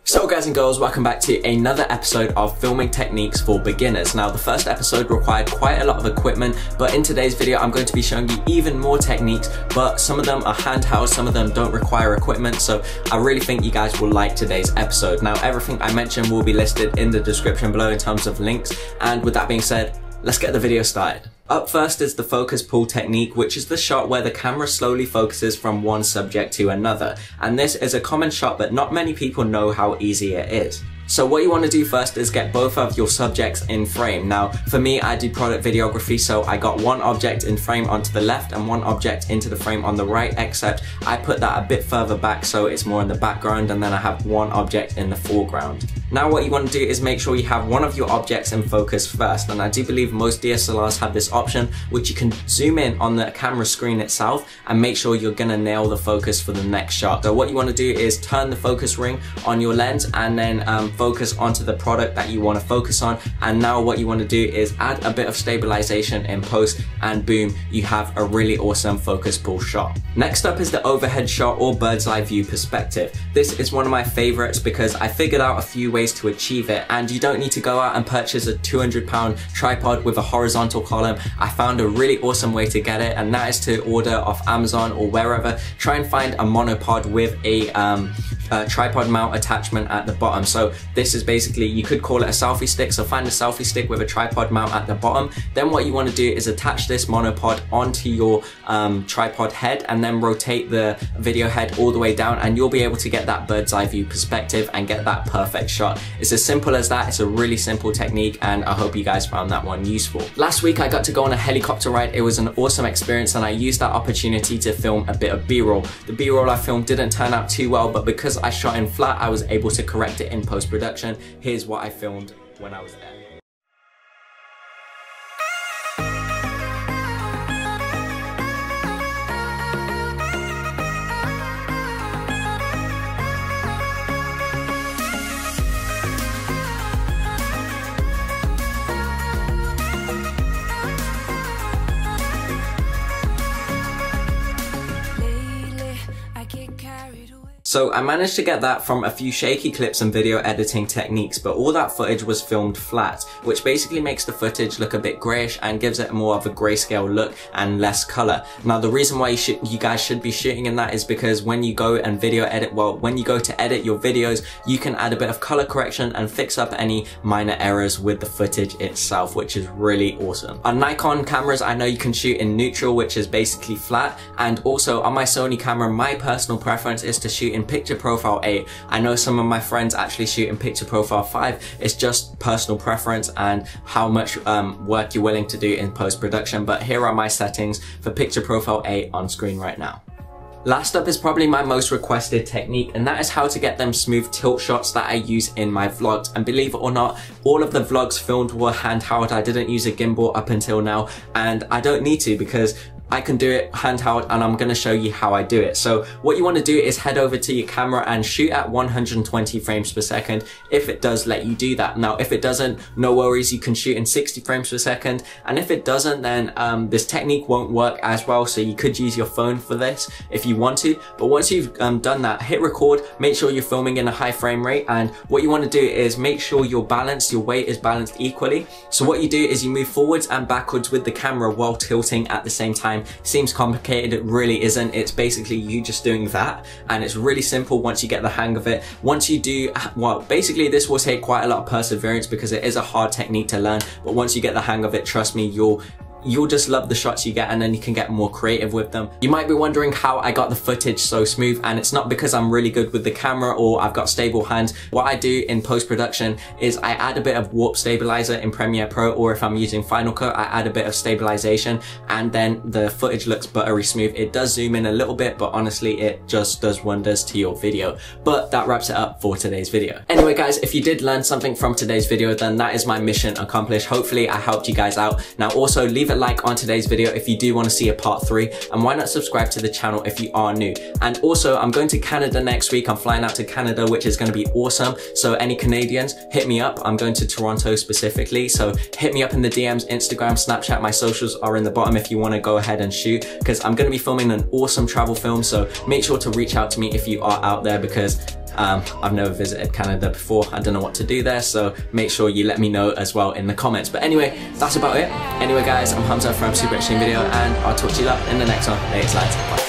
So guys and girls, welcome back to another episode of filming techniques for beginners. Now the first episode required quite a lot of equipment, but in today's video I'm going to be showing you even more techniques, but some of them are handheld, some of them don't require equipment, so I really think you guys will like today's episode. Now everything I mentioned will be listed in the description below in terms of links, and with that being said, let's get the video started. Up first is the focus pull technique, which is the shot where the camera slowly focuses from one subject to another. And this is a common shot, but not many people know how easy it is. So what you want to do first is get both of your subjects in frame. Now, for me, I do product videography, so I got one object in frame onto the left and one object into the frame on the right, except I put that a bit further back so it's more in the background, and then I have one object in the foreground. Now what you want to do is make sure you have one of your objects in focus first, and I do believe most DSLRs have this option, which you can zoom in on the camera screen itself and make sure you're gonna nail the focus for the next shot. So what you want to do is turn the focus ring on your lens and then focus onto the product that you want to focus on, and now what you want to do is add a bit of stabilization in post, and boom, you have a really awesome focus pull shot. Next up is the overhead shot or bird's eye view perspective. This is one of my favorites because I figured out a few ways to achieve it, and you don't need to go out and purchase a £200 tripod with a horizontal column. I found a really awesome way to get it, and that is to order off Amazon or wherever. Try and find a monopod with a tripod mount attachment at the bottom. So this is basically, you could call it a selfie stick, so find a selfie stick with a tripod mount at the bottom. Then what you want to do is attach this monopod onto your tripod head and then rotate the video head all the way down, and you'll be able to get that bird's eye view perspective and get that perfect shot. It's as simple as that. It's a really simple technique, and I hope you guys found that one useful. Last week I got to go on a helicopter ride. It was an awesome experience, and I used that opportunity to film a bit of B-roll. The B-roll I filmed didn't turn out too well, but because I shot in flat, I was able to correct it in post-production. Here's what I filmed when I was there. So I managed to get that from a few shaky clips and video editing techniques, but all that footage was filmed flat, which basically makes the footage look a bit grayish and gives it more of a grayscale look and less color. Now the reason why you guys should be shooting in that is because when you go and video edit, when you go to edit your videos, you can add a bit of color correction and fix up any minor errors with the footage itself, which is really awesome. On Nikon cameras, I know you can shoot in neutral, which is basically flat, and also on my Sony camera, my personal preference is to shoot in picture profile 8. I know some of my friends actually shoot in picture profile 5. It's just personal preference and how much work you're willing to do in post-production, but here are my settings for picture profile 8 on screen right now. Last up is probably my most requested technique, and that is how to get them smooth tilt shots that I use in my vlogs. And believe it or not, all of the vlogs filmed were handheld. I didn't use a gimbal up until now, and I don't need to because I can do it handheld, and I'm going to show you how I do it. So what you want to do is head over to your camera and shoot at 120 frames per second if it does let you do that. Now if it doesn't, no worries, you can shoot in 60 frames per second, and if it doesn't, then this technique won't work as well, so you could use your phone for this if you want to. But once you've done that, hit record, make sure you're filming in a high frame rate, and what you want to do is make sure your weight is balanced equally. So what you do is you move forwards and backwards with the camera while tilting at the same time. Seems complicated, it really isn't. It's basically you just doing that, and it's really simple once you get the hang of it. Once you do, well, basically this will take quite a lot of perseverance because it is a hard technique to learn, but once you get the hang of it, trust me, you'll just love the shots you get, and then you can get more creative with them. You might be wondering how I got the footage so smooth, and it's not because I'm really good with the camera or I've got stable hands. What I do in post-production is I add a bit of warp stabilizer in Premiere Pro, or if I'm using Final Cut, I add a bit of stabilization, and then the footage looks buttery smooth. It does zoom in a little bit, but honestly, it just does wonders to your video. But that wraps it up for today's video. Anyway guys, if you did learn something from today's video, then that is my mission accomplished. Hopefully I helped you guys out. Now also leave a like on today's video if you do want to see a part 3, and why not subscribe to the channel if you are new. And also I'm going to Canada next week. I'm flying out to Canada, which is going to be awesome, so any Canadians, hit me up. I'm going to Toronto specifically, so hit me up in the DMs, Instagram, Snapchat. My socials are in the bottom if you want to go ahead and shoot, because I'm going to be filming an awesome travel film, so make sure to reach out to me if you are out there, because I've never visited Canada before. I don't know what to do there, so make sure you let me know as well in the comments. But anyway, that's about it. Anyway guys, I'm Hamza from Super Extreme Video, and I'll talk to you lot in the next one. Later lads. Bye.